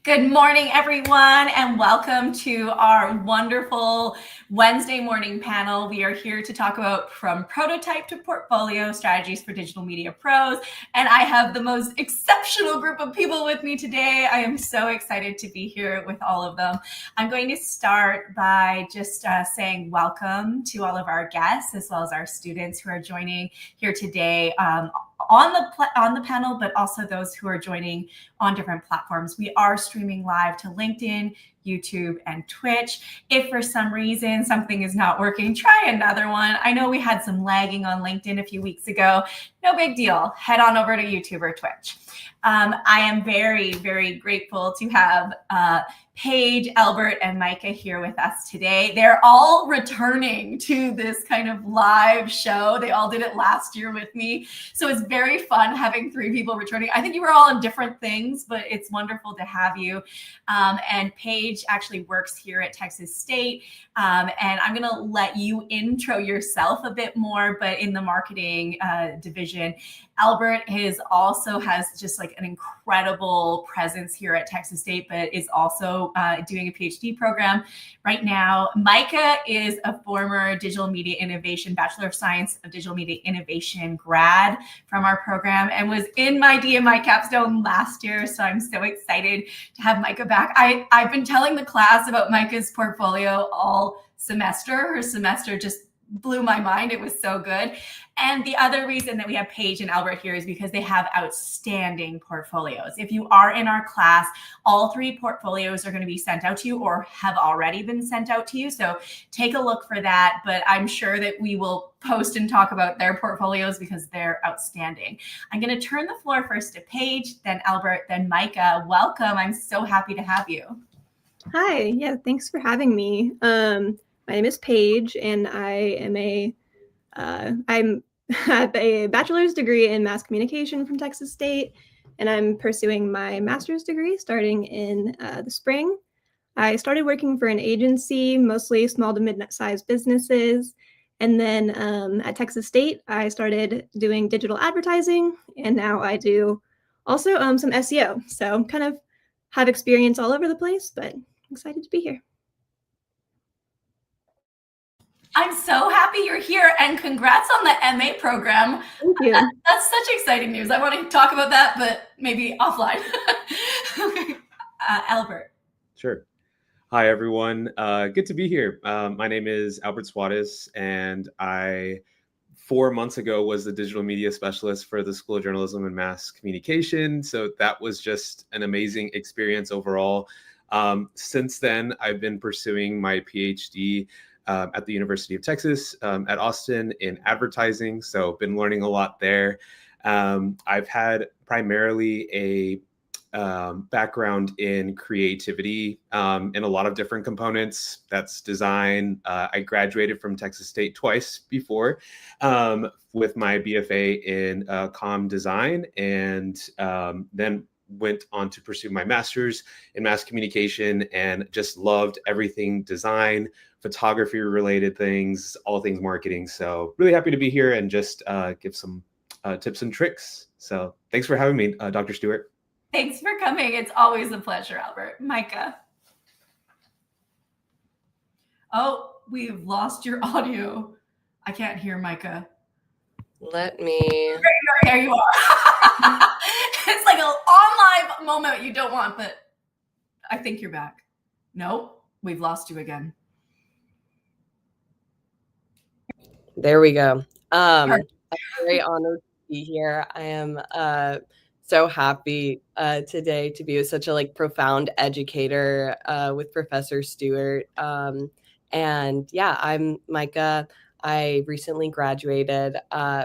Good morning, everyone, and welcome to our wonderful Wednesday morning panel. We are here to talk about from prototype to portfolio strategies for digital media pros. And I have the most exceptional group of people with me today. I am so excited to be here with all of them. I'm going to start by just saying welcome to all of our guests, as well as our students who are joining here today on the panel, but also those who are joining on different platforms. We are streaming live to LinkedIn, YouTube, and Twitch. If for some reason something is not working, try another one. I know we had some lagging on LinkedIn a few weeks ago. No big deal. Head on over to YouTube or Twitch. I am very, very grateful to have Paige, Albert, and Micah here with us today. They're all returning to this kind of live show. They all did it last year with me. So it's very fun having three people returning. I think you were all in different things, but it's wonderful to have you. And Paige actually works here at Texas State. And I'm going to let you intro yourself a bit more, but in the marketing division. Albert also has just like an incredible presence here at Texas State, but is also doing a PhD program right now. Micah is a former digital media innovation, Bachelor of Science of Digital Media Innovation grad from our program and was in my DMI capstone last year. So I'm so excited to have Micah back. I've been telling the class about Micah's portfolio all semester. Her semester just blew my mind. It was so good. And the other reason that we have Paige and Albert here is because they have outstanding portfolios. If you are in our class, all three portfolios are going to be sent out to you or have already been sent out to you. So take a look for that. But I'm sure that we will post and talk about their portfolios because they're outstanding. I'm going to turn the floor first to Paige, then Albert, then Micah. Welcome. I'm so happy to have you. Hi. Yeah, thanks for having me. My name is Paige, and I have a bachelor's degree in mass communication from Texas State, and I'm pursuing my master's degree starting in the spring. I started working for an agency, mostly small to mid-sized businesses, and then at Texas State, I started doing digital advertising, and now I do also some SEO. So kind of have experience all over the place, but I'm excited to be here. I'm so happy you're here, and congrats on the MA program. Thank you. That's such exciting news. I want to talk about that, but maybe offline. Albert. Sure. Hi, everyone. Good to be here. My name is Albert Suarez, and 4 months ago was the digital media specialist for the School of Journalism and Mass Communication. So that was just an amazing experience overall. Since then, I've been pursuing my PhD at the University of Texas at Austin in advertising. So been learning a lot there. I've had primarily a background in creativity in a lot of different components. That's design. I graduated from Texas State twice before with my BFA in comm design, and then went on to pursue my master's in mass communication and just loved everything design, photography related things, all things marketing. So really happy to be here and just give some tips and tricks. So thanks for having me, Dr. Stewart. Thanks for coming. It's always a pleasure, Albert. Micah. Oh, we've lost your audio. I can't hear Micah. Let me. There you are. It's like an on-live moment you don't want, but I think you're back. No, we've lost you again. There we go. I'm very honored to be here. I am so happy today to be with such a profound educator with Professor Stewart. And yeah, I'm Micah. I recently graduated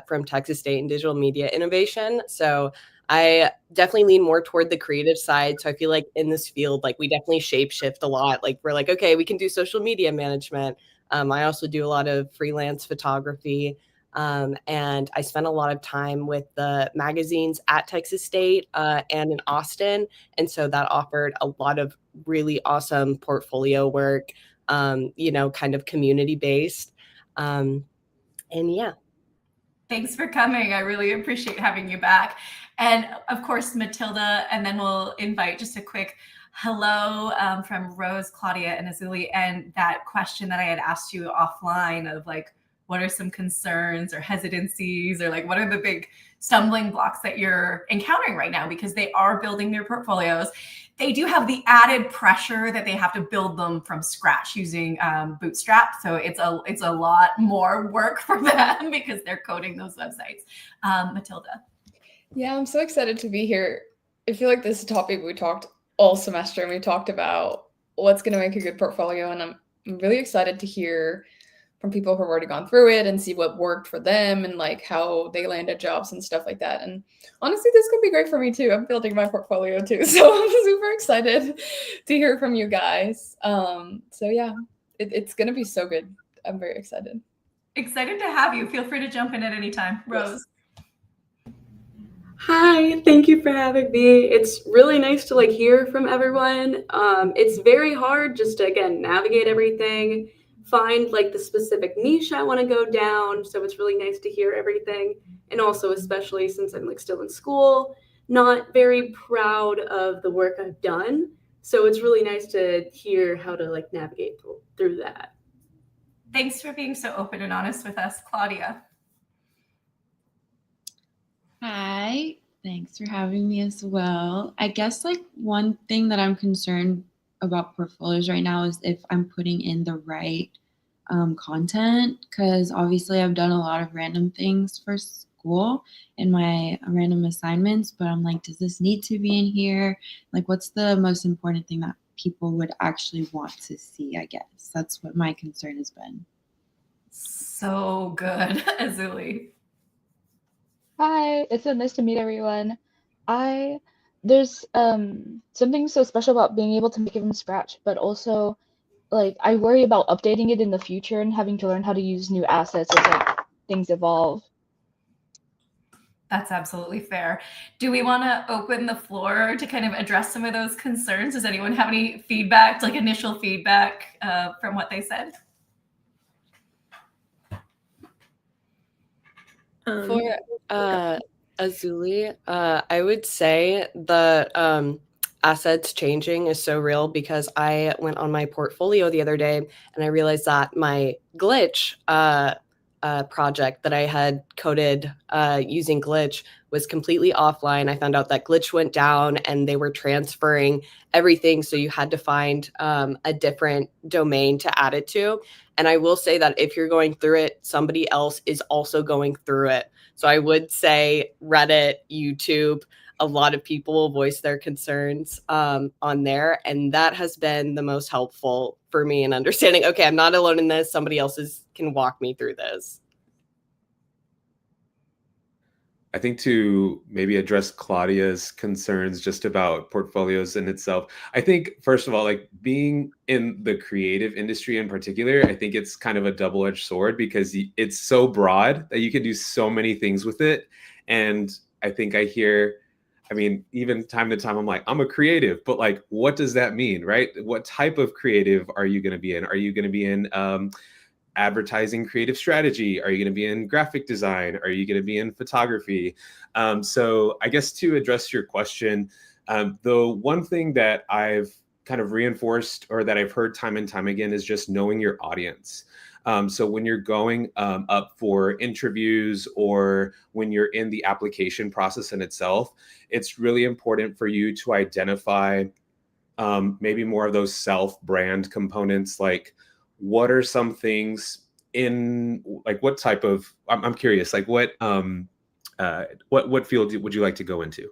from Texas State in digital media innovation. So I definitely lean more toward the creative side. So I feel like in this field, we definitely shape shift a lot. We're okay, we can do social media management. I also do a lot of freelance photography. And I spent a lot of time with the magazines at Texas State and in Austin. And so that offered a lot of really awesome portfolio work, kind of community based. And yeah. Thanks for coming. I really appreciate having you back. And of course, Matilda, and then we'll invite just a quick hello from Rose, Claudia, and Azuli. And that question that I had asked you offline of like, what are some concerns or hesitancies, or like, what are the big stumbling blocks that you're encountering right now? Because they are building their portfolios. They do have the added pressure that they have to build them from scratch using Bootstrap. So it's a lot more work for them because they're coding those websites. Matilda. Yeah, I'm so excited to be here. I feel like this is a topic we talked all semester, and we talked about what's going to make a good portfolio. And I'm really excited to hear from people who have already gone through it and see what worked for them and like how they landed jobs and stuff like that. And honestly, this could be great for me too. I'm building my portfolio too. So I'm super excited to hear from you guys. So yeah, it's going to be so good. I'm very excited. Excited to have you. Feel free to jump in at any time. Rose. Hi, thank you for having me. It's really nice to like hear from everyone. It's very hard just to, again, navigate everything, find like the specific niche I want to go down. So it's really nice to hear everything. And also, especially since I'm like still in school, not very proud of the work I've done. So it's really nice to hear how to like navigate through that. Thanks for being so open and honest with us, Claudia. Hi, thanks for having me as well. I guess like one thing that I'm concerned about portfolios right now is if I'm putting in the right content, because obviously I've done a lot of random things for school in my random assignments, but I'm like, does this need to be in here? Like, what's the most important thing that people would actually want to see? I guess that's what my concern has been. So good, Azuli. Hi, it's so nice to meet everyone. There's something so special about being able to make it from scratch, but also like I worry about updating it in the future and having to learn how to use new assets as like things evolve. That's absolutely fair. Do we want to open the floor to kind of address some of those concerns? Does anyone have any feedback, like initial feedback from what they said? For Azuli, I would say the assets changing is so real because I went on my portfolio the other day and I realized that my glitch project that I had coded using glitch was completely offline. I found out that glitch went down and they were transferring everything. So you had to find a different domain to add it to. And I will say that if you're going through it, somebody else is also going through it. So I would say Reddit, YouTube, a lot of people will voice their concerns on there. And that has been the most helpful for me in understanding, okay, I'm not alone in this. Somebody else can walk me through this. I think to maybe address Claudia's concerns just about portfolios in itself, I think, first of all, like being in the creative industry in particular, I think it's kind of a double-edged sword because it's so broad that you can do so many things with it. And I think I mean, even time to time, I'm like, I'm a creative, but like, what does that mean, right? What type of creative are you going to be in? Are you going to be in advertising creative strategy? Are you going to be in graphic design? Are you going to be in photography? So I guess to address your question, the one thing that I've kind of reinforced or that I've heard time and time again is just knowing your audience. So when you're going up for interviews or when you're in the application process in itself, it's really important for you to identify maybe more of those self-brand components, like what are some things in like what type of I'm curious, like what field would you like to go into?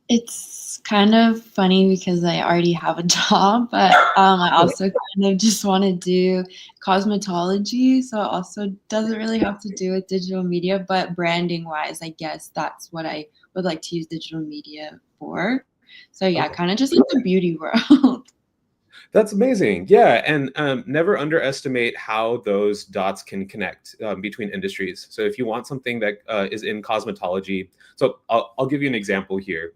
It's kind of funny because I already have a job, but I also kind of just want to do cosmetology. So it also doesn't really have to do with digital media, but branding wise, I guess that's what I would like to use digital media for. So yeah, Okay. kind of just like the beauty world. That's amazing. Yeah. And never underestimate how those dots can connect between industries. So if you want something that is in cosmetology, so I'll give you an example here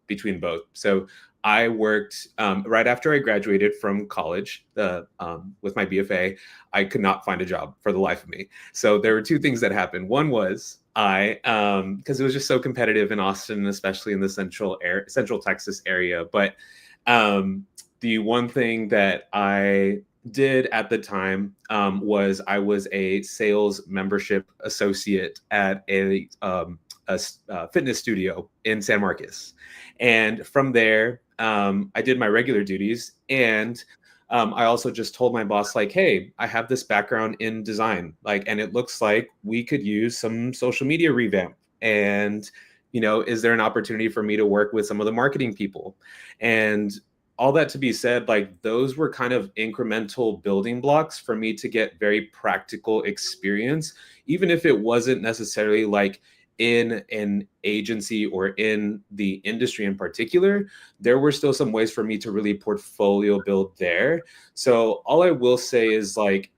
between both. So I worked right after I graduated from college with my BFA. I could not find a job for the life of me. So there were two things that happened. One was eye, because it was just so competitive in Austin, especially in the Central Texas area. But the one thing that I did at the time was I was a sales membership associate at a fitness studio in San Marcos. And from there, I did my regular duties. And I also just told my boss, like, hey, I have this background in design, like, and it looks like we could use some social media revamp. And, is there an opportunity for me to work with some of the marketing people? And all that to be said, like, those were kind of incremental building blocks for me to get very practical experience, even if it wasn't necessarily like in an agency or in the industry in particular. There were still some ways for me to really portfolio build there. So all I will say is, like,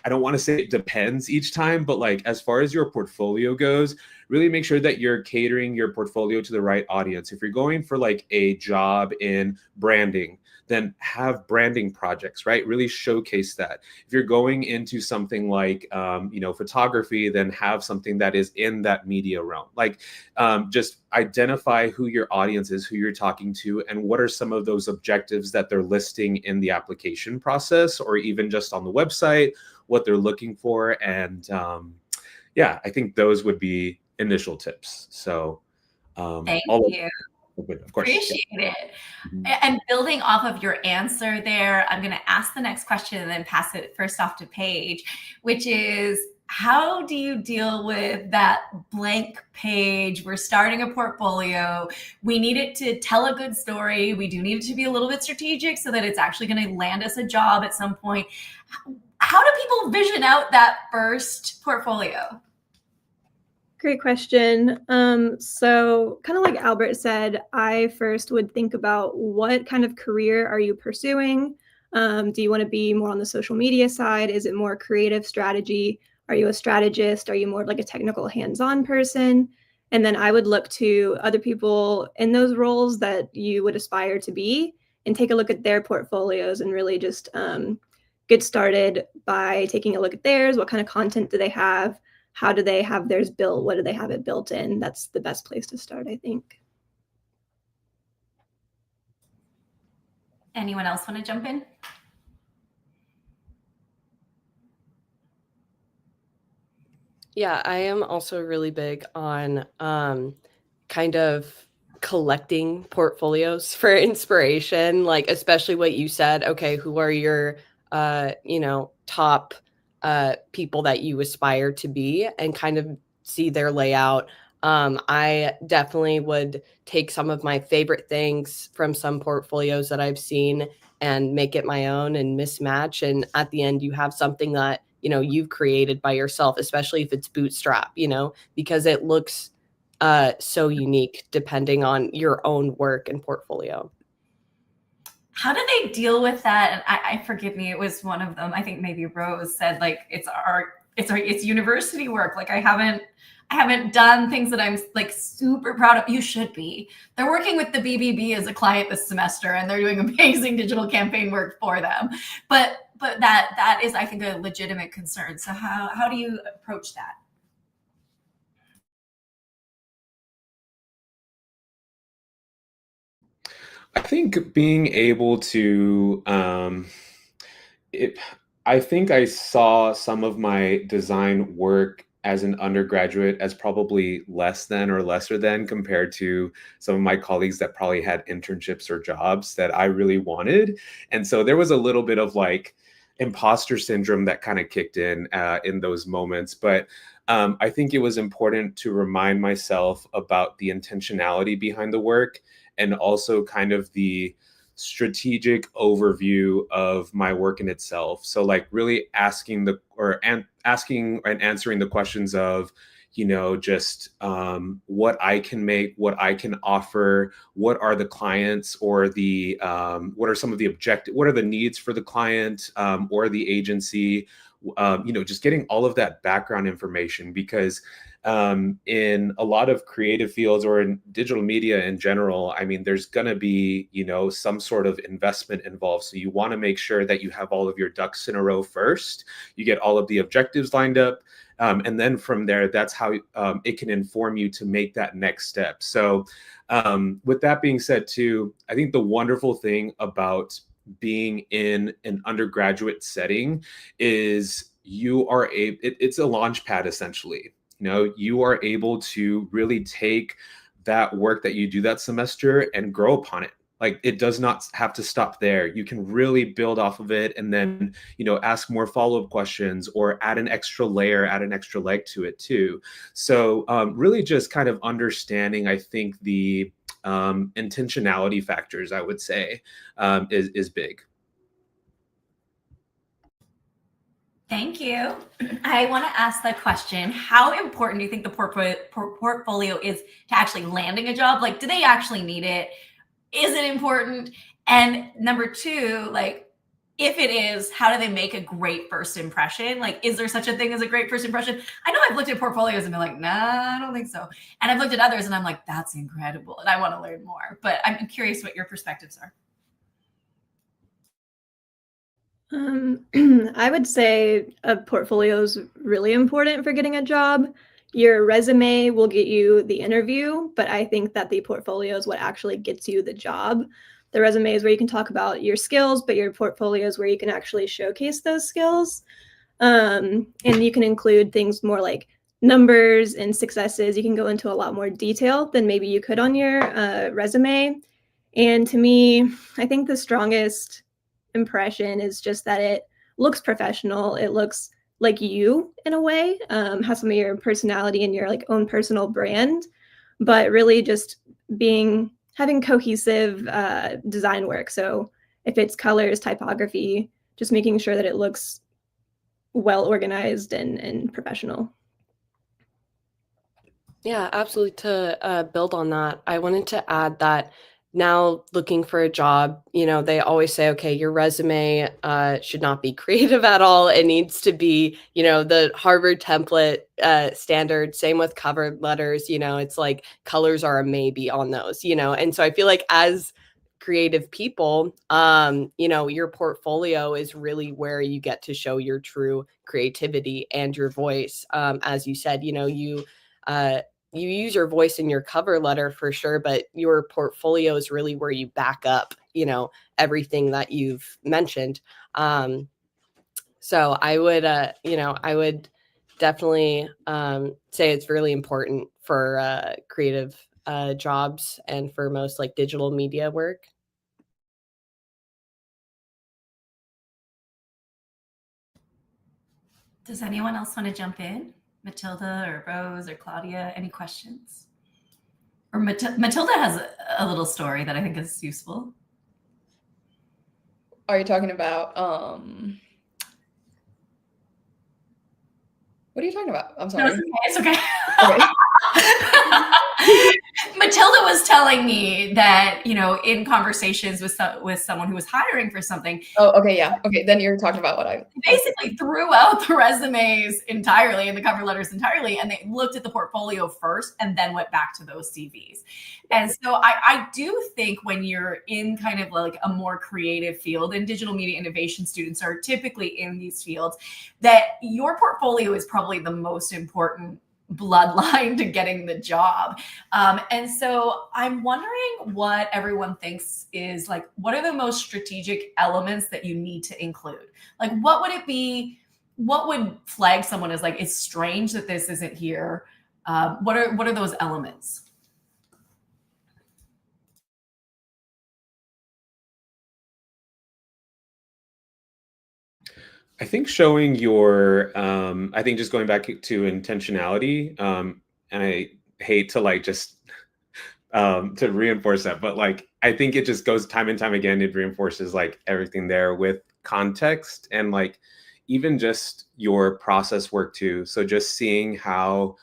I don't want to say it depends each time, but like, as far as your portfolio goes, really make sure that you're catering your portfolio to the right audience. If you're going for like a job in branding, then have branding projects, right? Really showcase that. If you're going into something like, photography, then have something that is in that media realm. Like, just identify who your audience is, who you're talking to, and what are some of those objectives that they're listing in the application process, or even just on the website, what they're looking for. And I think those would be initial tips. So thank you. Of course. Appreciate it. And building off of your answer there, I'm going to ask the next question and then pass it first off to Paige, which is, how do you deal with that blank page? We're starting a portfolio. We need it to tell a good story. We do need it to be a little bit strategic so that it's actually going to land us a job at some point. How do people vision out that first portfolio? Great question. So kind of like Albert said, I first would think about what kind of career are you pursuing? Do you want to be more on the social media side? Is it more creative strategy? Are you a strategist? Are you more like a technical hands-on person? And then I would look to other people in those roles that you would aspire to be and take a look at their portfolios and really just get started by taking a look at theirs. What kind of content do they have? How do they have theirs built? What do they have it built in? That's the best place to start, I think. Anyone else want to jump in? Yeah, I am also really big on kind of collecting portfolios for inspiration, like especially what you said. Okay, who are your top people that you aspire to be, and kind of see their layout. I definitely would take some of my favorite things from some portfolios that I've seen and make it my own and mismatch. And at the end, you have something that, you've created by yourself, especially if it's bootstrap, because it looks so unique depending on your own work and portfolio. How do they deal with that? And I forgive me, it was one of them. I think maybe Rose said, like, it's university work. Like, I haven't done things that I'm like super proud of. You should be. They're working with the BBB as a client this semester, and they're doing amazing digital campaign work for them. But that is, I think, a legitimate concern. So how do you approach that? I think being able to, I think I saw some of my design work as an undergraduate as probably less than or lesser than compared to some of my colleagues that probably had internships or jobs that I really wanted. And so there was a little bit of like imposter syndrome that kind of kicked in those moments. But I think it was important to remind myself about the intentionality behind the work, and also kind of the strategic overview of my work in itself. So like really asking and answering the questions of, just what I can make, what I can offer, what are the clients or the, what are some of the what are the needs for the client or the agency, just getting all of that background information, because in a lot of creative fields or in digital media in general, I mean, there's going to be, some sort of investment involved. So you want to make sure that you have all of your ducks in a row first. You get all of the objectives lined up. And then from there, that's how it can inform you to make that next step. So with that being said too, I think the wonderful thing about being in an undergraduate setting is it's a launch pad essentially. You are able to really take that work that you do that semester and grow upon it. Like, it does not have to stop there. You can really build off of it and then, ask more follow-up questions or add an extra layer, add an extra leg to it too. So really just kind of understanding, I think, the intentionality factors, I would say, is big. Thank you. I want to ask the question, how important do you think the portfolio is to actually landing a job? Like, do they actually need it? Is it important? And number two, like, if it is, how do they make a great first impression? Like, is there such a thing as a great first impression? I know I've looked at portfolios and been like, nah, I don't think so. And I've looked at others and I'm like, that's incredible. And I want to learn more. But I'm curious what your perspectives are. I would say a portfolio is really important for getting a job. Your resume will get you the interview, but I think that the portfolio is what actually gets you the job. The resume is where you can talk about your skills, but your portfolio is where you can actually showcase those skills. And you can include things more like numbers and successes. You can go into a lot more detail than maybe you could on your resume. And to me, I think the strongest impression is just that it looks professional. It looks like you in a way, has some of your personality and your like own personal brand, but really just having cohesive design work. So if it's colors, typography, just making sure that it looks well organized and professional. Yeah, absolutely. To build on that, I wanted to add that now looking for a job, they always say, okay, your resume should not be creative at all. It needs to be, the Harvard template standard. Same with cover letters, it's like colors are a maybe on those, and so I feel like as creative people, your portfolio is really where you get to show your true creativity and your voice. As you said, you use your voice in your cover letter for sure, but your portfolio is really where you back up, everything that you've mentioned. So I would definitely say it's really important for creative jobs and for most like digital media work. Does anyone else want to jump in? Matilda or Rose or Claudia, any questions? Or Matilda has a little story that I think is useful. Are you talking about what are you talking about? I'm sorry. No, it's okay. Okay. Matilda was telling me that, in conversations with someone who was hiring for something. Oh, okay, yeah. Okay, then you're talking about what I basically threw out the resumes entirely and the cover letters entirely, and they looked at the portfolio first and then went back to those CVs. And so I do think when you're in kind of like a more creative field, and digital media innovation students are typically in these fields, that your portfolio is probably the most important bloodline to getting the job. And so I'm wondering what everyone thinks is like, what are the most strategic elements that you need to include? Like, what would it be? What would flag someone as like, it's strange that this isn't here? What are those elements? I think showing your, I think just going back to intentionality, and I hate to like just to reinforce that, but like I think it just goes time and time again. It reinforces like everything there with context and like even just your process work too. So just seeing how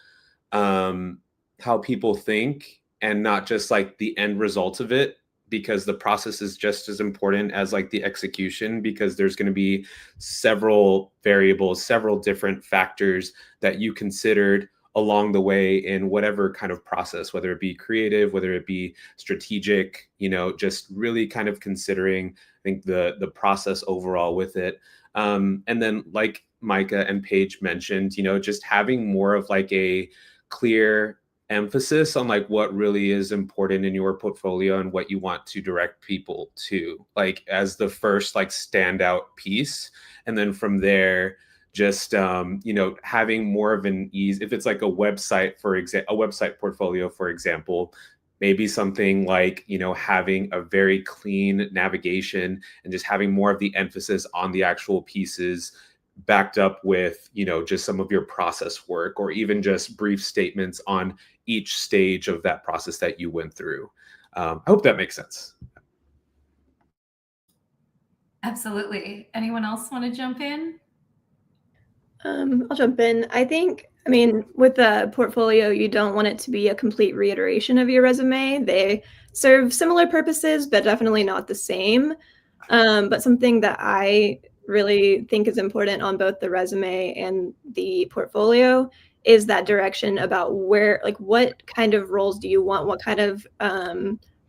people think and not just like the end result of it, because the process is just as important as like the execution, because there's going to be several variables, several different factors that you considered along the way in whatever kind of process, whether it be creative, whether it be strategic, just really kind of considering, I think, the process overall with it. And then like Micah and Paige mentioned, just having more of like a clear emphasis on like what really is important in your portfolio and what you want to direct people to, like as the first like standout piece. And then from there, just having more of an ease. If it's like a website, a website portfolio, for example, maybe something like having a very clean navigation and just having more of the emphasis on the actual pieces, backed up with just some of your process work, or even just brief statements on each stage of that process that you went through. I hope that makes sense. Absolutely. Anyone else want to jump in? I'll jump in. I mean, with the portfolio, you don't want it to be a complete reiteration of your resume. They serve similar purposes, but definitely not the same. But something that I really think is important on both the resume and the portfolio is that direction about where, like, what kind of roles do you want? What kind of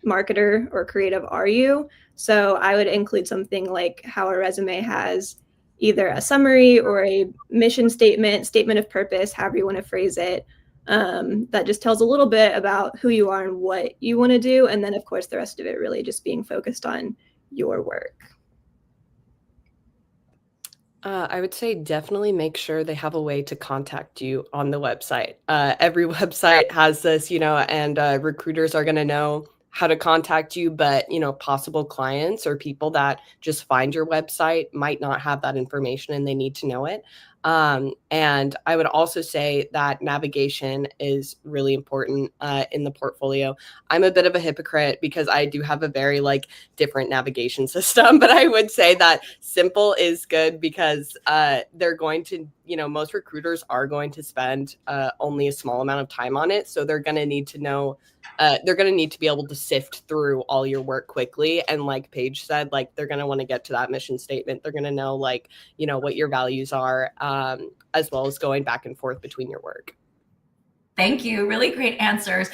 marketer or creative are you? So I would include something like how a resume has either a summary or a mission statement, statement of purpose, however you want to phrase it, that just tells a little bit about who you are and what you want to do. And then, of course, the rest of it really just being focused on your work. I would say definitely make sure they have a way to contact you on the website. Every website has this, and recruiters are going to know how to contact you, but possible clients or people that just find your website might not have that information and they need to know it. And I would also say that navigation is really important in the portfolio. I'm a bit of a hypocrite because I do have a very different navigation system, but I would say that simple is good because they're going to, most recruiters are going to spend only a small amount of time on it. So they're going to need to know, they're going to need to be able to sift through all your work quickly. And like Paige said, they're going to want to get to that mission statement. They're going to know what your values are, as well as going back and forth between your work. Thank you. Really great answers.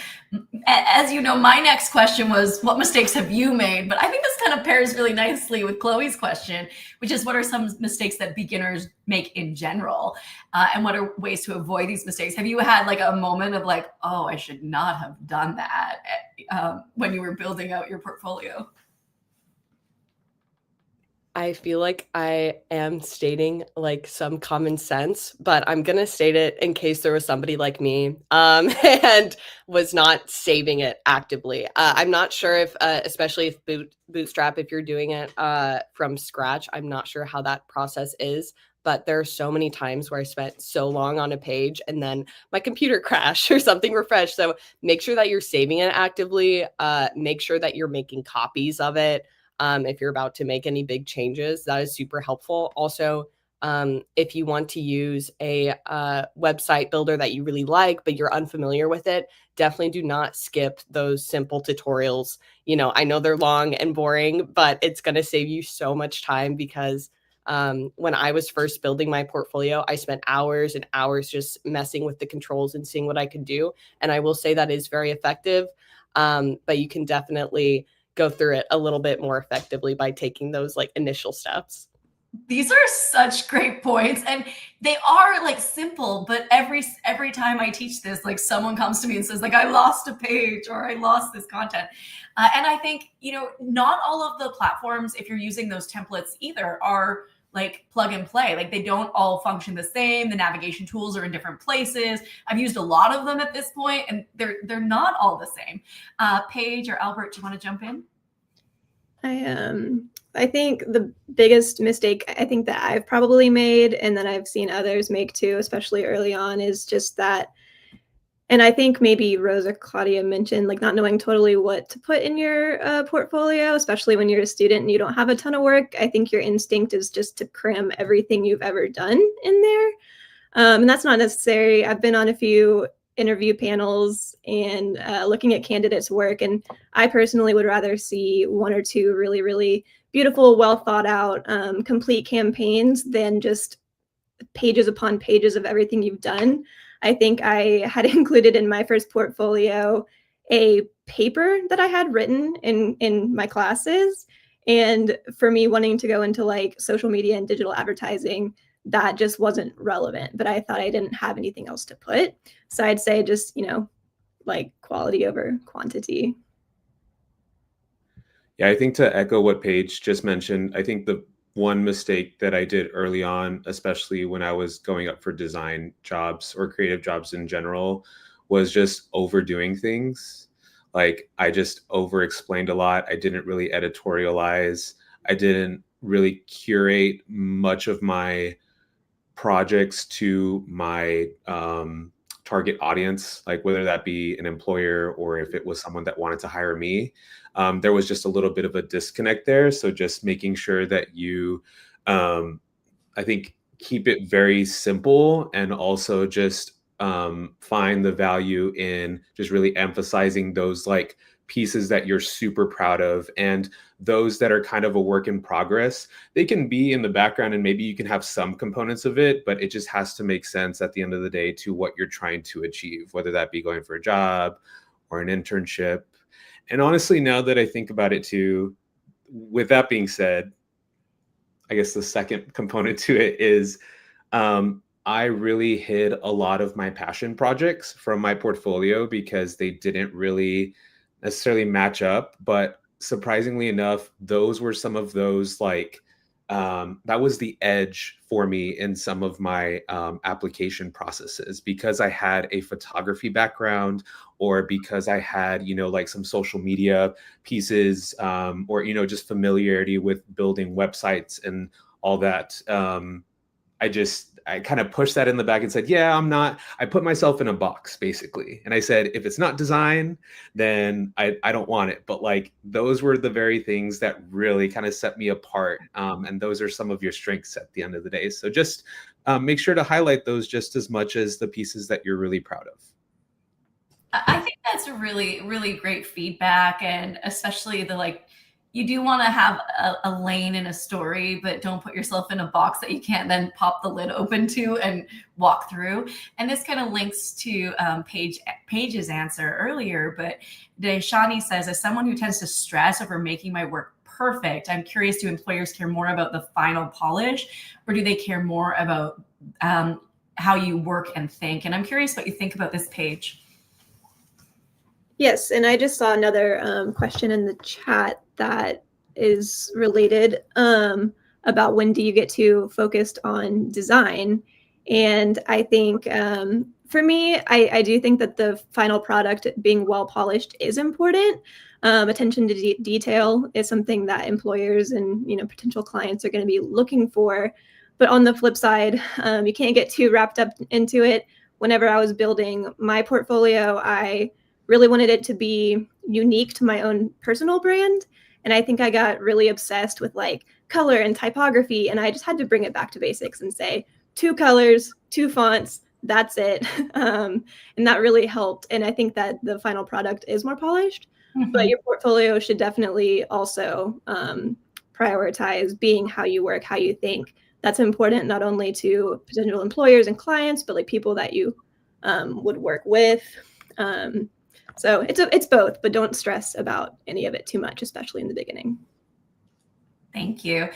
As you know, my next question was, what mistakes have you made? But I think this kind of pairs really nicely with Chloe's question, which is, what are some mistakes that beginners make in general? And what are ways to avoid these mistakes? Have you had a moment of oh, I should not have done that when you were building out your portfolio? I feel like I am stating some common sense, but I'm going to state it in case there was somebody like me and was not saving it actively. I'm not sure if, especially if Bootstrap, if you're doing it from scratch, I'm not sure how that process is. But there are so many times where I spent so long on a page and then my computer crashed or something refreshed. So make sure that you're saving it actively. Make sure that you're making copies of it. If you're about to make any big changes, that is super helpful. Also, if you want to use a website builder that you really like, but you're unfamiliar with it, definitely do not skip those simple tutorials. I know they're long and boring, but it's going to save you so much time because when I was first building my portfolio, I spent hours and hours just messing with the controls and seeing what I could do. And I will say that is very effective, but you can definitely go through it a little bit more effectively by taking those initial steps. These are such great points, and they are simple, but every time I teach this, someone comes to me and says I lost a page or I lost this content. And I think, not all of the platforms, if you're using those templates either, are plug and play. They don't all function the same. The navigation tools are in different places. I've used a lot of them at this point, and they're not all the same. Paige or Albert, do you want to jump in? I think the biggest mistake I think that I've probably made, and that I've seen others make too, especially early on, is just that. And I think maybe Rose or Claudia mentioned not knowing totally what to put in your portfolio, especially when you're a student and you don't have a ton of work. I think your instinct is just to cram everything you've ever done in there. And that's not necessary. I've been on a few interview panels and looking at candidates' work, and I personally would rather see one or two really, really beautiful, well thought out, complete campaigns than just pages upon pages of everything you've done. I think I had included in my first portfolio a paper that I had written in my classes. And for me wanting to go into social media and digital advertising, that just wasn't relevant, but I thought I didn't have anything else to put. So I'd say just, like quality over quantity. Yeah, I think to echo what Paige just mentioned, I think the one mistake that I did early on, especially when I was going up for design jobs or creative jobs in general, was just overdoing things. Like I just over explained a lot. I didn't really editorialize. I didn't really curate much of my projects to my target audience, like whether that be an employer or if it was someone that wanted to hire me. There was just a little bit of a disconnect there. So just making sure that you, I think, keep it very simple and also just find the value in just really emphasizing those like pieces that you're super proud of, and those that are kind of a work in progress. They can be in the background and maybe you can have some components of it, but it just has to make sense at the end of the day to what you're trying to achieve, whether that be going for a job or an internship. And honestly, now that I think about it too, with that being said, I guess the second component to it is I really hid a lot of my passion projects from my portfolio because they didn't really necessarily match up. But surprisingly enough, those were some of those like that was the edge for me in some of my application processes, because I had a photography background, or because I had, like some social media pieces, or, just familiarity with building websites and all that. I kind of pushed that in the back and said, yeah, I put myself in a box basically. And I said, if it's not design, then I don't want it. But like, those were the very things that really kind of set me apart. And those are some of your strengths at the end of the day. So just make sure to highlight those just as much as the pieces that you're really proud of. I think that's a really, really great feedback. And especially you do want to have a lane in a story, but don't put yourself in a box that you can't then pop the lid open to and walk through. And this kind of links to Paige's answer earlier, but Deshani says, as someone who tends to stress over making my work perfect, I'm curious, do employers care more about the final polish, or do they care more about how you work and think? And I'm curious what you think about this, Paige. Yes, and I just saw another question in the chat that is related about when do you get too focused on design. And I think for me, I do think that the final product being well polished is important. Attention to detail is something that employers and potential clients are going to be looking for. But on the flip side, you can't get too wrapped up into it. Whenever I was building my portfolio, I really wanted it to be unique to my own personal brand. And I think I got really obsessed with like color and typography. And I just had to bring it back to basics and say 2 colors, 2 fonts, that's it. And that really helped. And I think that the final product is more polished, but your portfolio should definitely also prioritize being how you work, how you think. That's important not only to potential employers and clients, but like people that you would work with. So it's both, but don't stress about any of it too much, especially in the beginning. Thank you.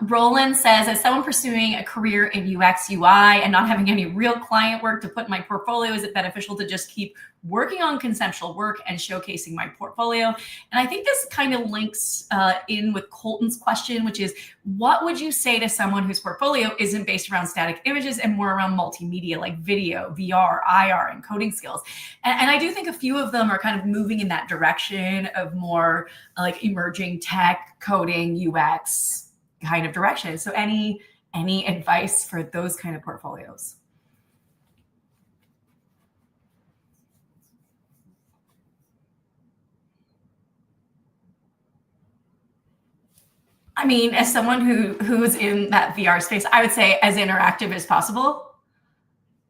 Roland says, as someone pursuing a career in UX, UI, and not having any real client work to put in my portfolio, is it beneficial to just keep working on conceptual work and showcasing my portfolio? And I think this kind of links in with Colton's question, which is, what would you say to someone whose portfolio isn't based around static images and more around multimedia, like video, VR, IR, and coding skills? And I do think a few of them are kind of moving in that direction of more like emerging tech, coding, UX kind of direction. So any advice for those kind of portfolios? I mean, as someone who's in that VR space, I would say as interactive as possible,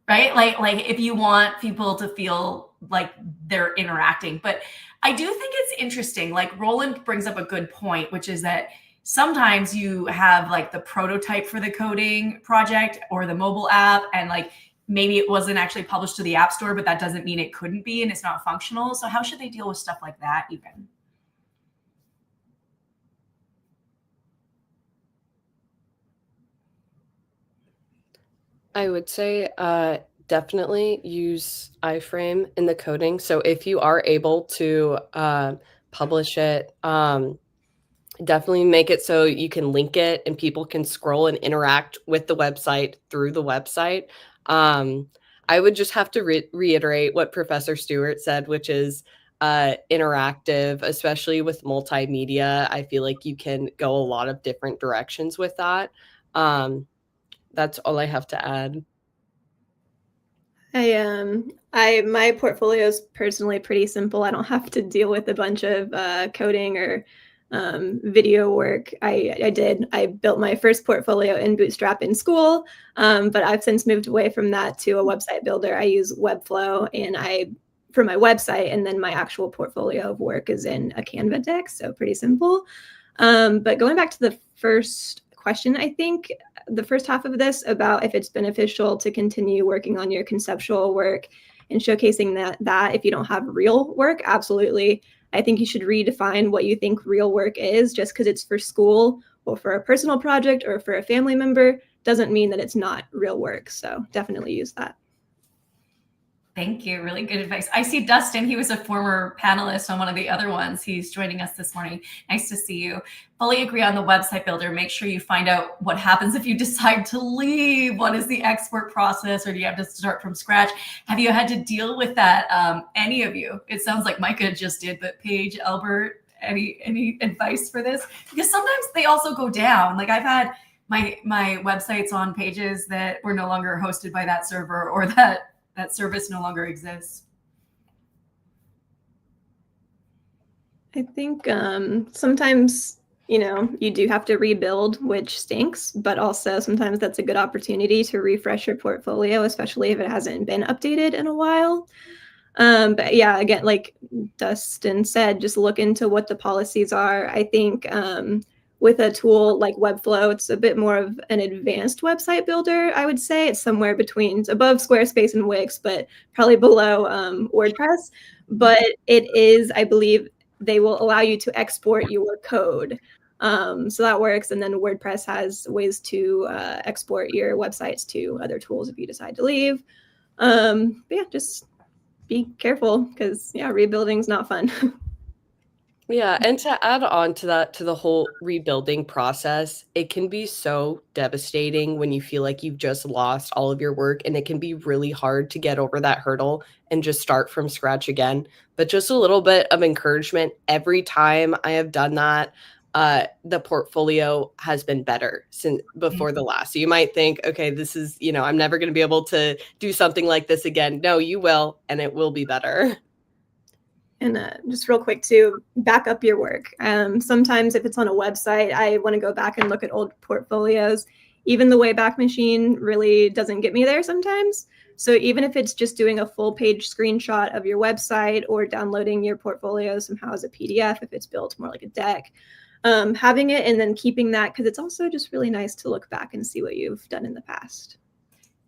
right? Like if you want people to feel like they're interacting. But I do think it's interesting. Like Roland brings up a good point, which is that sometimes you have like the prototype for the coding project or the mobile app, and like maybe it wasn't actually published to the App Store, but that doesn't mean it couldn't be, and it's not functional. So how should they deal with stuff like that even? I would say definitely use iframe in the coding. So if you are able to publish it, definitely make it so you can link it and people can scroll and interact with the website through the website. Um, I would just have to reiterate what Professor Stewart said, which is interactive, especially with multimedia. I feel like you can go a lot of different directions with that. That's all I have to add. My portfolio is personally pretty simple. I don't have to deal with a bunch of coding or video work. I built my first portfolio in Bootstrap in school, but I've since moved away from that to a website builder. I use Webflow for my website, and then my actual portfolio of work is in a Canva deck, so pretty simple. But going back to the first question, I think the first half of this about if it's beneficial to continue working on your conceptual work and showcasing that if you don't have real work, absolutely. I think you should redefine what you think real work is. Just because it's for school or for a personal project or for a family member doesn't mean that it's not real work. So definitely use that. Thank you. Really good advice. I see Dustin. He was a former panelist on one of the other ones. He's joining us this morning. Nice to see you. Fully agree on the website builder. Make sure you find out what happens if you decide to leave. What is the export process, or do you have to start from scratch? Have you had to deal with that? Any of you? It sounds like Micah just did, but Paige, Albert, any advice for this? Because sometimes they also go down. Like I've had my websites on pages that were no longer hosted by that server, or that service no longer exists. I think sometimes, you do have to rebuild, which stinks, but also sometimes that's a good opportunity to refresh your portfolio, especially if it hasn't been updated in a while. But yeah, again, like Dustin said, just look into what the policies are. I think with a tool like Webflow, it's a bit more of an advanced website builder, I would say. It's somewhere between, it's above Squarespace and Wix, but probably below WordPress. But it is, I believe, they will allow you to export your code. So that works. And then WordPress has ways to export your websites to other tools if you decide to leave. But yeah, just be careful because, yeah, rebuilding is not fun. Yeah, and to add on to that, to the whole rebuilding process, it can be so devastating when you feel like you've just lost all of your work, and it can be really hard to get over that hurdle and just start from scratch again. But just a little bit of encouragement, every time I have done that, the portfolio has been better since before the last. So you might think, okay, this is, I'm never going to be able to do something like this again. No, you will, and it will be better. And just real quick to back up your work. Sometimes if it's on a website, I want to go back and look at old portfolios. Even the Wayback Machine really doesn't get me there sometimes. So even if it's just doing a full page screenshot of your website or downloading your portfolio somehow as a PDF, if it's built more like a deck, having it and then keeping that, because it's also just really nice to look back and see what you've done in the past.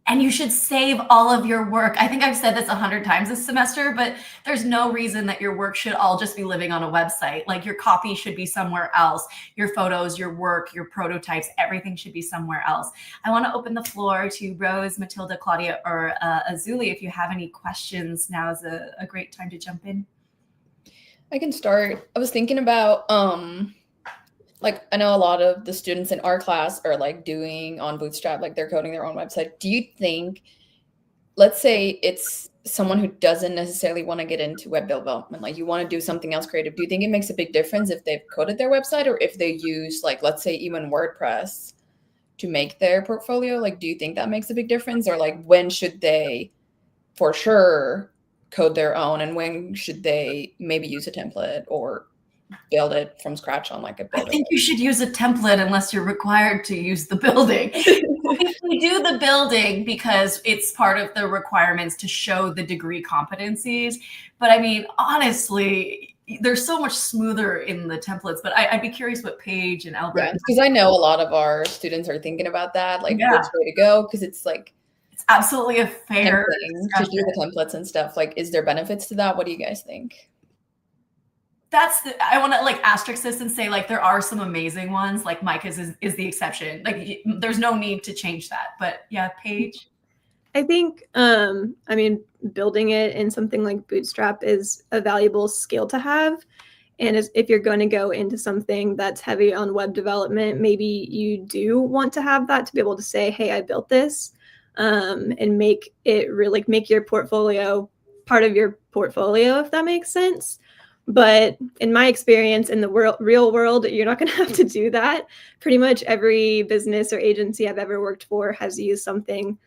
And you should save all of your work. I think I've said this 100 times this semester, but there's no reason that your work should all just be living on a website. Like your copy should be somewhere else. Your photos, your work, your prototypes, everything should be somewhere else. I want to open the floor to Rose, Matilda, Claudia, or Azuli. If you have any questions, now is a great time to jump in. I can start. I was thinking about like I know a lot of the students in our class are like doing on Bootstrap, like they're coding their own website. Do you think, let's say it's someone who doesn't necessarily want to get into web development, like you want to do something else creative, do you think it makes a big difference if they've coded their website or if they use, like, let's say even WordPress to make their portfolio? Like, do you think that makes a big difference, or like when should they for sure code their own and when should they maybe use a template or build it from scratch on like a builder? I think you should use a template unless you're required to use the building. We do the building because it's part of the requirements to show the degree competencies. But I mean, honestly, they're so much smoother in the templates. But I'd be curious what Paige and Albert. Yeah, because I know a lot of our students are thinking about that, like which way to go, because it's like it's absolutely a fair thing to do the templates and stuff. Like, is there benefits to that? What do you guys think? I want to like asterisk this and say like there are some amazing ones, like Micah's is the exception. Like there's no need to change that. But yeah, Paige. I think, I mean, building it in something like Bootstrap is a valuable skill to have. And if you're going to go into something that's heavy on web development, maybe you do want to have that to be able to say, hey, I built this, and make it really make your portfolio part of your portfolio, if that makes sense. But in my experience in the real world, you're not going to have to do that. Pretty much every business or agency I've ever worked for has used something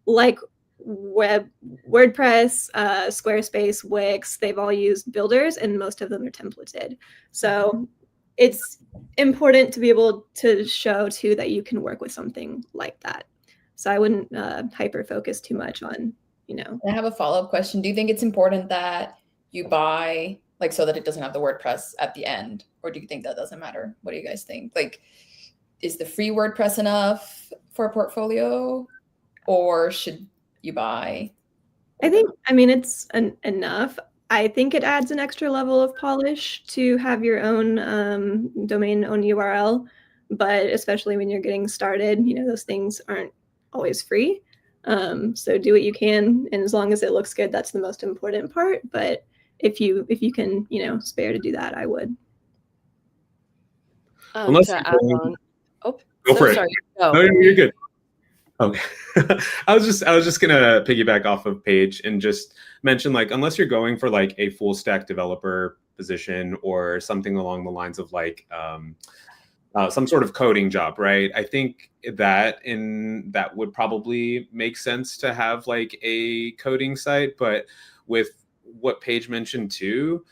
like WordPress, Squarespace, Wix. They've all used builders, and most of them are templated. So it's important to be able to show too that you can work with something like that. So I wouldn't hyper focus too much on, I have a follow-up question. Do you think it's important that you buy like so that it doesn't have the WordPress at the end, or do you think that doesn't matter? What do you guys think? Like, is the free WordPress enough for a portfolio, or should you buy? I think, I mean, it's enough. I think it adds an extra level of polish to have your own domain, own URL, but especially when you're getting started, those things aren't always free. So do what you can, and as long as it looks good, that's the most important part. But if you can, spare to do that, I would. Unless To you're add going- on. Oh, Go for it. sorry. Go. No, you're good. Okay. I was just gonna piggyback off of Paige and just mention, like, unless you're going for like a full stack developer position or something along the lines of like some sort of coding job, right? I think that would probably make sense to have like a coding site. But with what Paige mentioned too,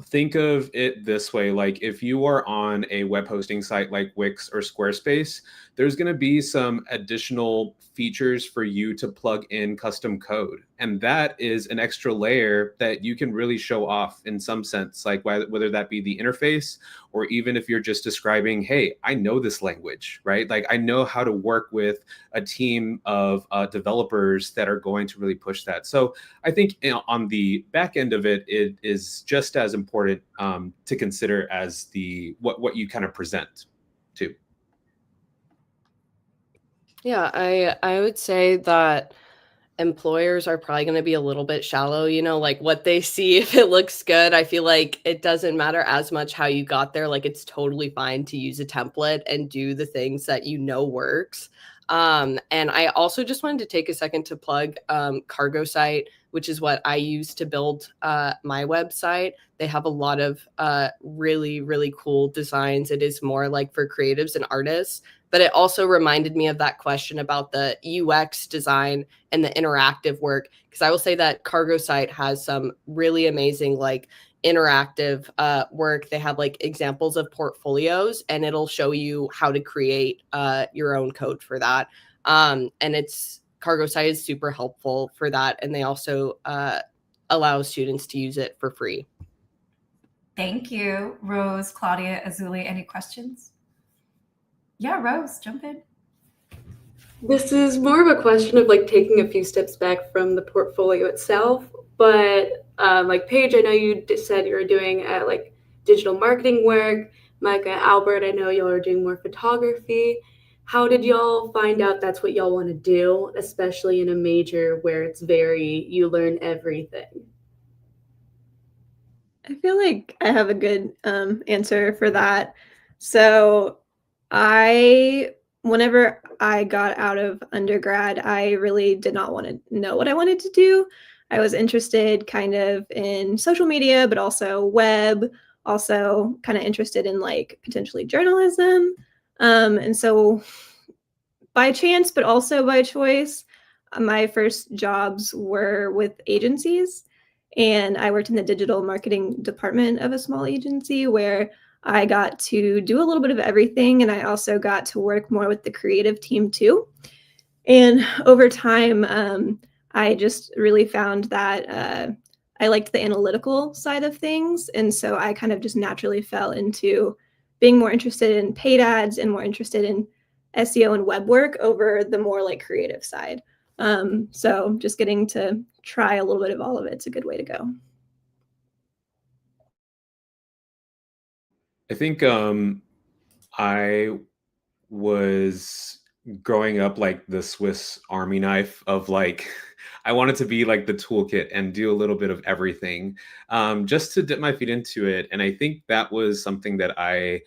think of it this way: like, if you are on a web hosting site like Wix or Squarespace, there's going to be some additional features for you to plug in custom code, and that is an extra layer that you can really show off in some sense, like whether that be the interface, or even if you're just describing, hey, I know this language, right? Like, I know how to work with a team of developers that are going to really push that. So I think, on the back end of it, it is just as important to consider as the what you kind of present too. Yeah, I would say that employers are probably going to be a little bit shallow, like what they see. If it looks good, I feel like it doesn't matter as much how you got there. Like, it's totally fine to use a template and do the things that works. And I also just wanted to take a second to plug Cargo Site, which is what I use to build my website. They have a lot of really, really cool designs. It is more like for creatives and artists, but it also reminded me of that question about the UX design and the interactive work, because I will say that Cargo Site has some really amazing like interactive work. They have like examples of portfolios, and it'll show you how to create your own code for that. And Cargo Site is super helpful for that, and they also allow students to use it for free. Thank you, Rose, Claudia, Azuli. Any questions? Yeah, Rose, jump in. This is more of a question of like taking a few steps back from the portfolio itself. But like Paige, I know you said you were doing like digital marketing work. Micah, Albert, I know y'all are doing more photography. How did y'all find out that's what y'all want to do, especially in a major where it's you learn everything? I feel like I have a good answer for that. So whenever I got out of undergrad, I really did not want to know what I wanted to do. I was interested kind of in social media, but also web, also kind of interested in like potentially journalism. And so by chance, but also by choice, my first jobs were with agencies. And I worked in the digital marketing department of a small agency where I got to do a little bit of everything. And I also got to work more with the creative team too. And over time, I just really found that I liked the analytical side of things. And so I kind of just naturally fell into being more interested in paid ads and more interested in SEO and web work over the more like creative side. So just getting to try a little bit of all of it's a good way to go. I think I was growing up like the Swiss Army knife of like, I wanted to be like the toolkit and do a little bit of everything, just to dip my feet into it. And I think that was something that I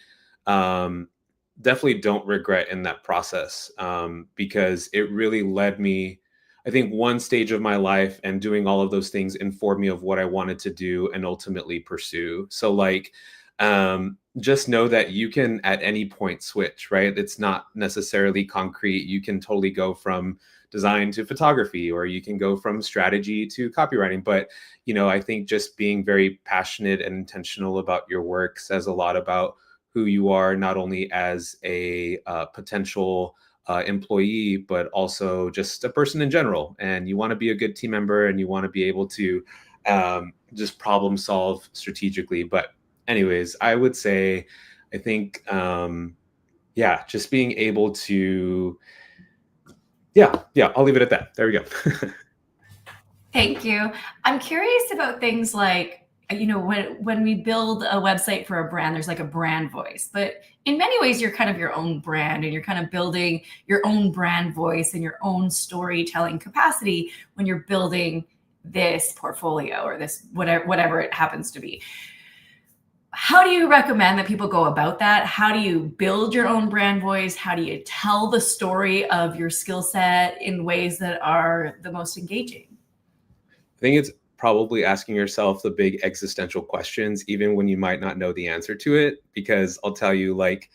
um, definitely don't regret in that process, because it really led me. I think one stage of my life and doing all of those things informed me of what I wanted to do and ultimately pursue. So like, just know that you can at any point switch, right? It's not necessarily concrete. You can totally go from design to photography, or you can go from strategy to copywriting. But, I think just being very passionate and intentional about your work says a lot about who you are, not only as a potential employee, but also just a person in general. And you want to be a good team member, and you want to be able to just problem solve strategically. But anyways, I would say, I think, yeah, just being able to, yeah, I'll leave it at that. There we go. Thank you. I'm curious about things like, when we build a website for a brand, there's like a brand voice, but in many ways you're kind of your own brand, and you're kind of building your own brand voice and your own storytelling capacity when you're building this portfolio or this whatever it happens to be. How do you recommend that people go about that? How do you build your own brand voice? How do you tell the story of your skill set in ways that are the most engaging? I think it's probably asking yourself the big existential questions, even when you might not know the answer to it. Because I'll tell you, like,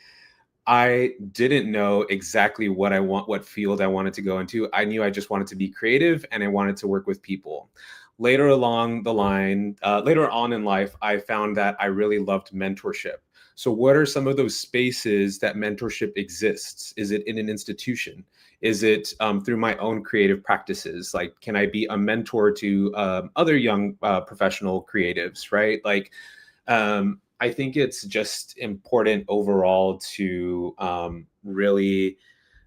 I didn't know exactly what field I wanted to go into. I knew I just wanted to be creative and I wanted to work with people. Later along the line, later on in life, I found that I really loved mentorship. So what are some of those spaces that mentorship exists? Is it in an institution? Is it through my own creative practices? Like, can I be a mentor to other young professional creatives, right? Like, I think it's just important overall to really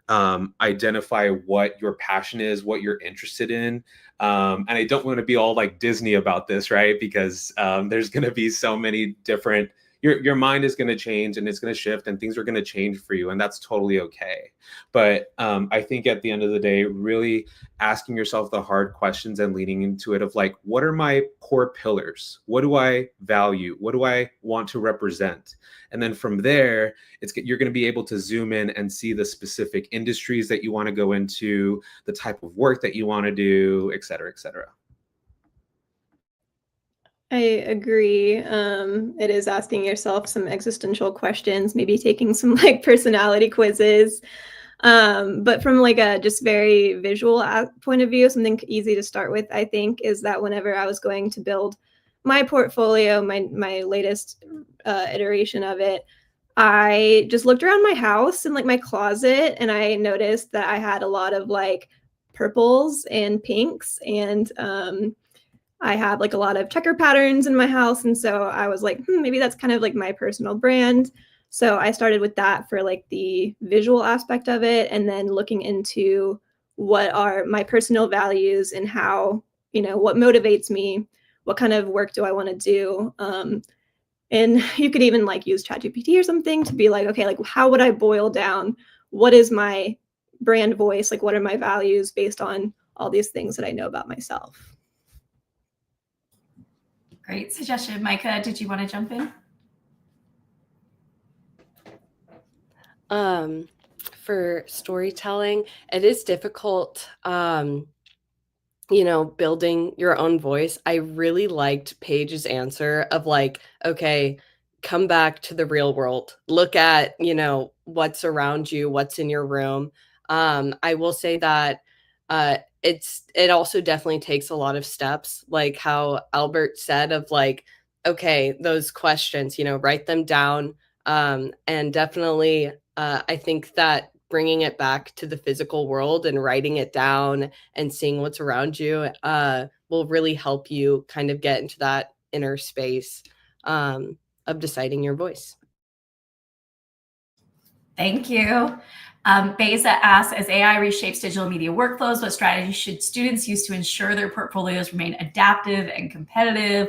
identify what your passion is, what you're interested in. And I don't want to be all like Disney about this, right? Because there's going to be so many different, your mind is going to change and it's going to shift and things are going to change for you. And that's totally okay. But I think at the end of the day, really asking yourself the hard questions and leaning into it of like, what are my core pillars? What do I value? What do I want to represent? And then from there, you're going to be able to zoom in and see the specific industries that you want to go into, the type of work that you want to do, et cetera, et cetera. I agree. It is asking yourself some existential questions, maybe taking some like personality quizzes. But from like a just very visual point of view, something easy to start with, I think, is that whenever I was going to build my portfolio, my latest iteration of it, I just looked around my house and like my closet, and I noticed that I had a lot of like purples and pinks, and I have like a lot of checker patterns in my house. And so I was like, maybe that's kind of like my personal brand. So I started with that for like the visual aspect of it, and then looking into what are my personal values and how, what motivates me, what kind of work do I want to do. And you could even like use ChatGPT or something to be like, okay, like how would I boil down what is my brand voice? Like what are my values based on all these things that I know about myself? Great suggestion. Micah, did you want to jump in? For storytelling, it is difficult, building your own voice. I really liked Paige's answer of like, okay, come back to the real world. Look at, what's around you, what's in your room. I will say that it also definitely takes a lot of steps, like how Albert said of like, okay, those questions, write them down. And definitely, I think that bringing it back to the physical world and writing it down and seeing what's around you will really help you kind of get into that inner space of deciding your voice. Thank you. Beza asks, as AI reshapes digital media workflows, what strategies should students use to ensure their portfolios remain adaptive and competitive?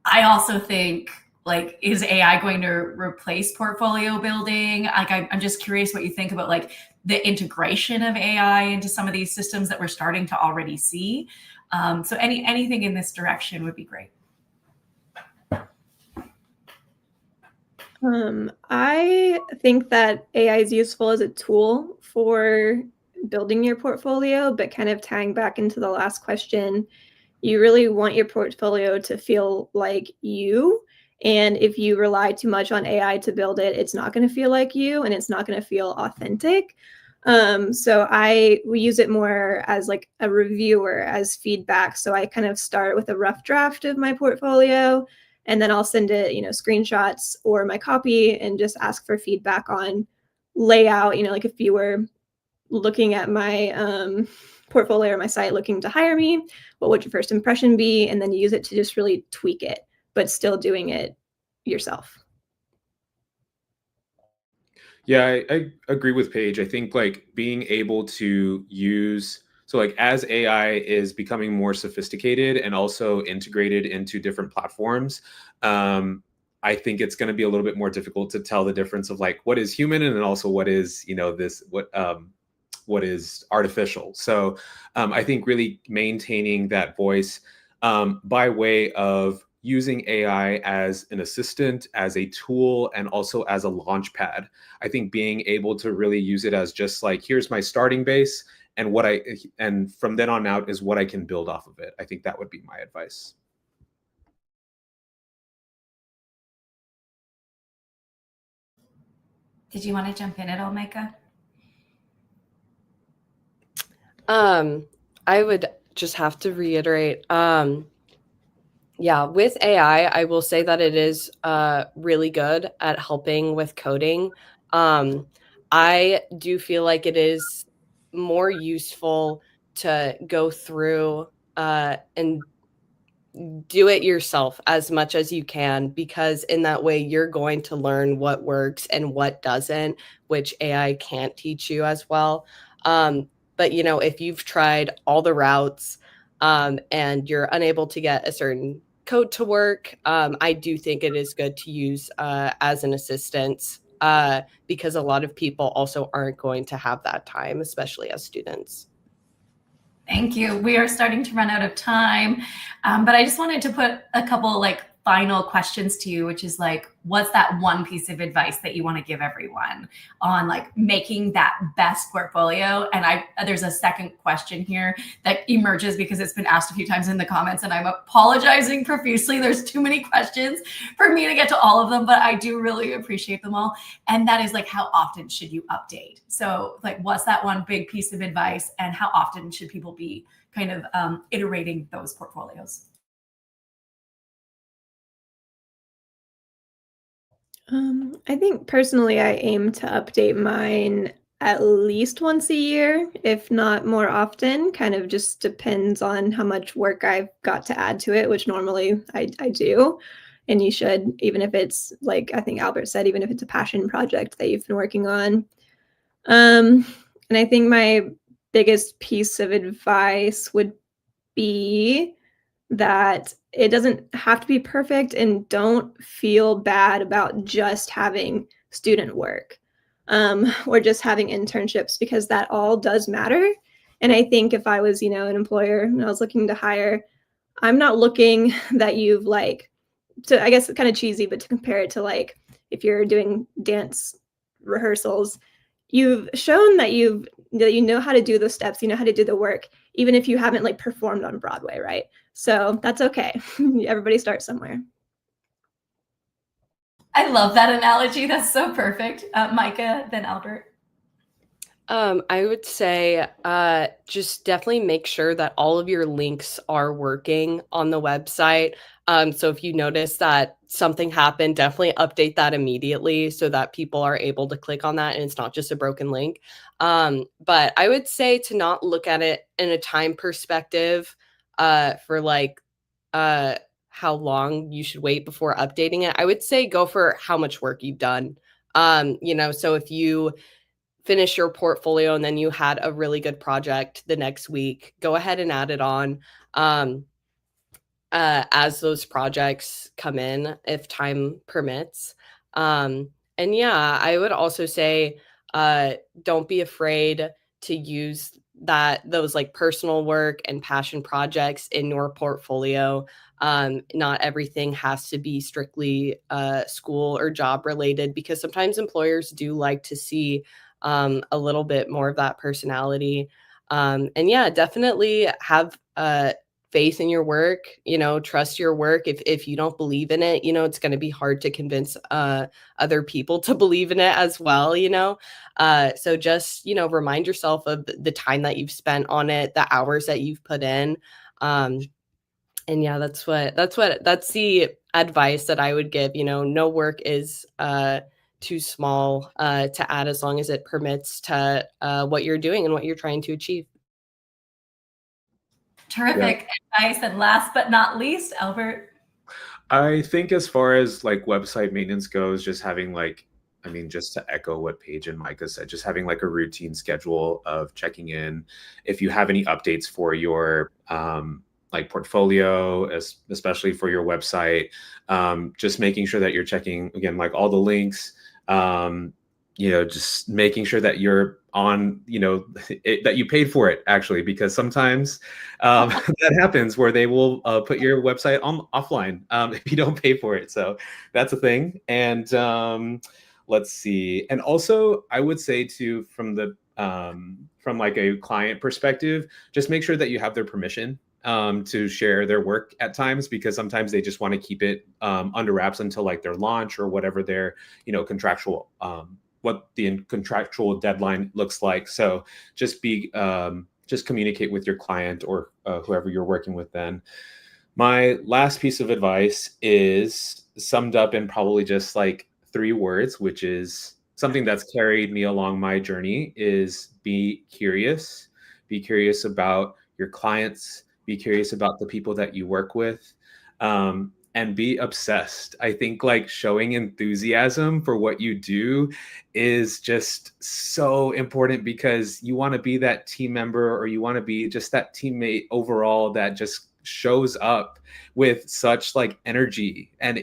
I also think, like, is AI going to replace portfolio building? Like, I'm just curious what you think about like the integration of AI into some of these systems that we're starting to already see. So anything in this direction would be great. I think that AI is useful as a tool for building your portfolio, but kind of tying back into the last question, you really want your portfolio to feel like you. And if you rely too much on AI to build it, it's not going to feel like you and it's not going to feel authentic. So we use it more as like a reviewer, as feedback. So I kind of start with a rough draft of my portfolio, and then I'll send it, screenshots or my copy and just ask for feedback on layout. Like if you were looking at my portfolio or my site looking to hire me, what would your first impression be? And then use it to just really tweak it, but still doing it yourself. Yeah, I agree with Paige. I think like being able to use, so like as AI is becoming more sophisticated and also integrated into different platforms, I think it's going to be a little bit more difficult to tell the difference of like what is human and then also what is, what is artificial. So I think really maintaining that voice by way of using AI as an assistant, as a tool, and also as a launch pad. I think being able to really use it as just like, here's my starting base, and from then on out is what I can build off of it. I think that would be my advice. Did you want to jump in at all, Micah? I would just have to reiterate, yeah, with AI, I will say that it is really good at helping with coding. I do feel like it is more useful to go through and do it yourself as much as you can, because in that way you're going to learn what works and what doesn't, which AI can't teach you as well. But if you've tried all the routes and you're unable to get a certain code to work, I do think it is good to use as an assistant, because a lot of people also aren't going to have that time, especially as students. Thank you. We are starting to run out of time, but I just wanted to put a couple like final questions to you, which is like, what's that one piece of advice that you want to give everyone on like making that best portfolio? And there's a second question here that emerges because it's been asked a few times in the comments, and I'm apologizing profusely. There's too many questions for me to get to all of them, but I do really appreciate them all. And that is like, how often should you update? So like, what's that one big piece of advice, and how often should people be kind of iterating those portfolios? I think personally, I aim to update mine at least once a year, if not more often. Kind of just depends on how much work I've got to add to it, which normally I do. And you should, even if it's like I think Albert said, even if it's a passion project that you've been working on. And I think my biggest piece of advice would be that it doesn't have to be perfect, and don't feel bad about just having student work or just having internships, because that all does matter. And I think if I was, an employer and I was looking to hire, I'm not looking that you've I guess it's kind of cheesy, but to compare it to like if you're doing dance rehearsals, you've shown that you know how to do the steps, you know how to do the work, even if you haven't like performed on Broadway, right? So that's okay. Everybody starts somewhere. I love that analogy. That's so perfect. Micah, then Albert. I would say just definitely make sure that all of your links are working on the website. So if you notice that something happened, definitely update that immediately so that people are able to click on that and it's not just a broken link. But I would say to not look at it in a time perspective for like how long you should wait before updating it. I would say go for how much work you've done. So if you finish your portfolio and then you had a really good project the next week, go ahead and add it on as those projects come in, if time permits. And yeah, I would also say don't be afraid to use those like personal work and passion projects in your portfolio. Not everything has to be strictly school or job related, because sometimes employers do like to see a little bit more of that personality. And yeah, definitely have faith in your work, trust your work. If you don't believe in it, it's going to be hard to convince other people to believe in it as well, so just, remind yourself of the time that you've spent on it, the hours that you've put in. And yeah, that's the advice that I would give. No work is too small to add, as long as it permits to what you're doing and what you're trying to achieve. Terrific advice. And last but not least, Albert. I think as far as like website maintenance goes, just having just to echo what Paige and Micah said, just having like a routine schedule of checking in. If you have any updates for your like portfolio, especially for your website, just making sure that you're checking again, like all the links, just making sure that you're on, that you paid for it actually, because sometimes that happens where they will put your website on offline if you don't pay for it. So that's a thing. And let's see. And also I would say too, from like a client perspective, just make sure that you have their permission to share their work at times, because sometimes they just want to keep it under wraps until like their launch or whatever their, contractual what the contractual deadline looks like. So just just communicate with your client or whoever you're working with then. My last piece of advice is summed up in probably just like 3 words, which is something that's carried me along my journey, is be curious. Be curious about your clients, be curious about the people that you work with. And be obsessed. I think like showing enthusiasm for what you do is just so important, because you want to be that team member, or you want to be just that teammate overall that just shows up with such like energy. And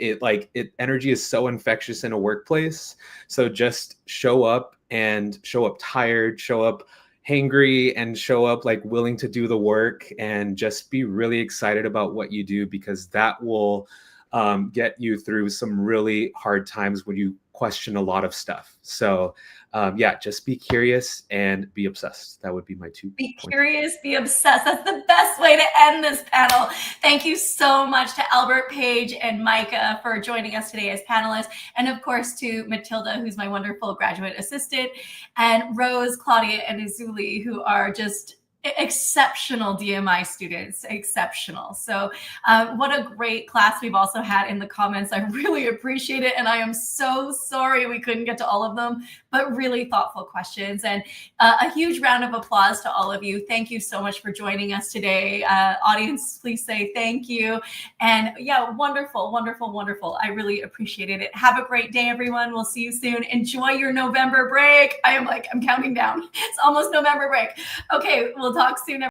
energy is so infectious in a workplace. So just show up, and show up tired, show up hangry, and show up like willing to do the work, and just be really excited about what you do, because that will get you through some really hard times when you question a lot of stuff. So just be curious and be obsessed. That would be my 2 Be points. curious, be obsessed. That's the best way to end this panel. Thank you so much to Albert, Paige, and Micah for joining us today as panelists. And of course to Matilda, who's my wonderful graduate assistant, and Rose, Claudia, and Izuli, who are just exceptional DMI students, exceptional. So what a great class we've also had in the comments. I really appreciate it. And I am so sorry we couldn't get to all of them, but really thoughtful questions. And a huge round of applause to all of you. Thank you so much for joining us today. Audience, please say thank you. And yeah, wonderful, wonderful, wonderful. I really appreciated it. Have a great day, everyone. We'll see you soon. Enjoy your November break. I'm counting down. It's almost November break. Okay, we'll talk soon.